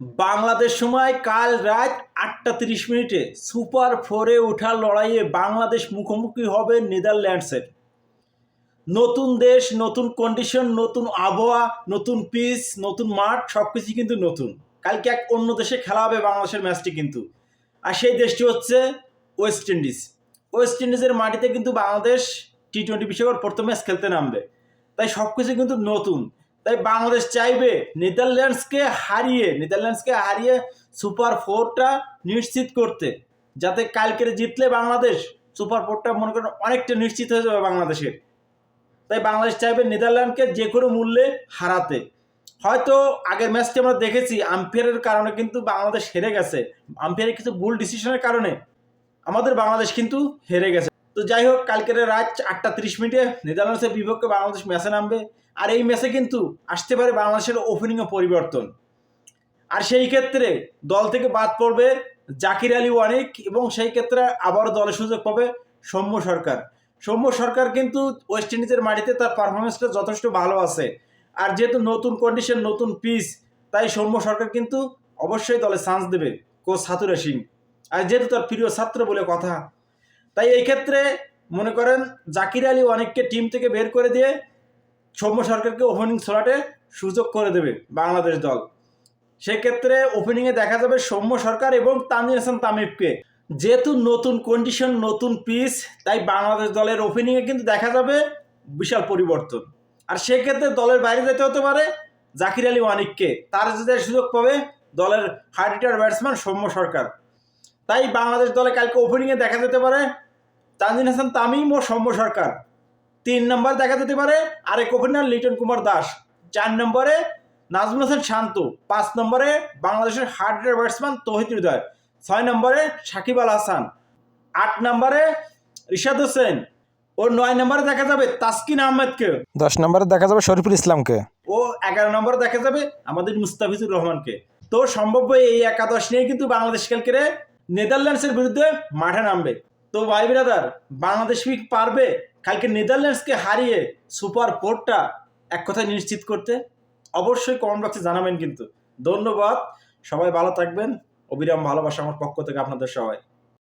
বাংলাদেশ সময় কাল রাত ৮টা ৩০ সুপার ফোরে ওঠার লড়াইয়ে বাংলাদেশ মুখোমুখি হবে নেদারল্যান্ডসের। নতুন দেশ, নতুন কন্ডিশন, নতুন আবহাওয়া, নতুন পিচ, নতুন মাঠ, সব কিছুই কিন্তু নতুন। কালকে এক অন্য দেশে খেলা হবে বাংলাদেশের ম্যাচটি কিন্তু। আর সেই দেশটি হচ্ছে ওয়েস্ট ইন্ডিজ। ওয়েস্ট ইন্ডিজের মাটিতে কিন্তু বাংলাদেশ টি-20 বিশ্বকাপ প্রথম ম্যাচ খেলতে নামবে। তাই সব কিছু কিন্তু নতুন। তাই বাংলাদেশ চাইবে নেদারল্যান্ডসকে হারিয়ে সুপার ফোরটা নিশ্চিত করতে, যাতে কালকের জিতলে বাংলাদেশ সুপার ফোরটা মনে করেন অনেকটা নিশ্চিত হয়ে যাবে বাংলাদেশের। তাই বাংলাদেশ চাইবে নেদারল্যান্ডকে যে কোনো মূল্যে হারাতে। হয়তো আগের ম্যাচটি আমরা দেখেছি আম্পায়ারের কারণে কিন্তু বাংলাদেশ হেরে গেছে, আম্পায়ারের কিছু ভুল ডিসিশনের কারণে আমাদের বাংলাদেশ কিন্তু হেরে গেছে। তো যাই হোক, কালকের রাত ৮টা ৩০ নেদারল্যান্ডসের বিপক্ষে বাংলাদেশ ম্যাচে নামবে। আর এই ম্যাচে কিন্তু আসতে পারে বাংলাদেশের ওপেনিংয়ে পরিবর্তন। আর সেই ক্ষেত্রে দল থেকে বাদ পড়বে জাকির আলী ওয়ানিক, এবং সেই ক্ষেত্রে আবারও দলে সুযোগ পাবে সৌম্য সরকার। সৌম্য সরকার কিন্তু ওয়েস্ট ইন্ডিজের মাটিতে তার পারফরমেন্সটা যথেষ্ট ভালো আছে। আর যেহেতু নতুন কন্ডিশন, নতুন পিচ, তাই সৌম্য সরকার কিন্তু অবশ্যই দলে চান্স দেবে কোচ হাতুরা সিং। আর যেহেতু তার প্রিয় ছাত্র বলে কথা, তাই এই ক্ষেত্রে মনে করেন জাকির আলী ওয়ানিককে টিম থেকে বের করে দিয়ে সৌম্য সরকারকে ওপেনিং স্লটে সুযোগ করে দেবে বাংলাদেশ দল। সেক্ষেত্রে ওপেনিংয়ে দেখা যাবে সৌম্য সরকার এবং তানজিদ হাসান তামিমকে। যেহেতু নতুন কন্ডিশন, নতুন পিচ, তাই বাংলাদেশ দলের ওপেনিংয়ে কিন্তু দেখা যাবে বিশাল পরিবর্তন। আর সেক্ষেত্রে দলের বাইরে যেতে হতে পারে জাকির আলী ওয়ানিককে, তার যে সুযোগ পাবে দলের হার্ড হিটার ব্যাটসম্যান সৌম্য সরকার। তাই বাংলাদেশ দলে কালকে ওপেনিংয়ে দেখা যেতে পারে তানজিদ হাসান তামিম ও সৌম্য সরকার। 3 নম্বর দেখা যেতে পারে আরেক ওপেনার লিটন কুমার দাস। 4 নম্বরে নাজমুল হাসান শান্ত। 5 নম্বরে বাংলাদেশের হার্ড হিটার ব্যাটসম্যান তৌহিদ হৃদয়। 6 নম্বরে সাকিব আল হাসান। 8 নম্বরে রিশাদ হোসেন। ও 9 নম্বরে দেখা যাবে তাসকিন আহমেদকে। 10 নম্বরে দেখা যাবে শরীফুল ইসলামকে। ও 11 নম্বরে দেখা যাবে আমাদের মুস্তাফিজুর রহমানকে। তো সম্ভাব্য এই একাদশ নিয়ে কিন্তু বাংলাদেশ কালকে নেদারল্যান্ডসের বিরুদ্ধে মাঠে নামবে। তো ভাই ব্রাদার, বাংলাদেশ কি পারবে কালকে নেদারল্যান্ডসকে হারিয়ে সুপার ফোরটা এক কথায় নিশ্চিত করতে? অবশ্যই কমেন্ট বক্সে জানাবেন কিন্তু। ধন্যবাদ, সবাই ভালো থাকবেন। অবিরাম ভালোবাসা আমার পক্ষ থেকে আপনাদের সবাই।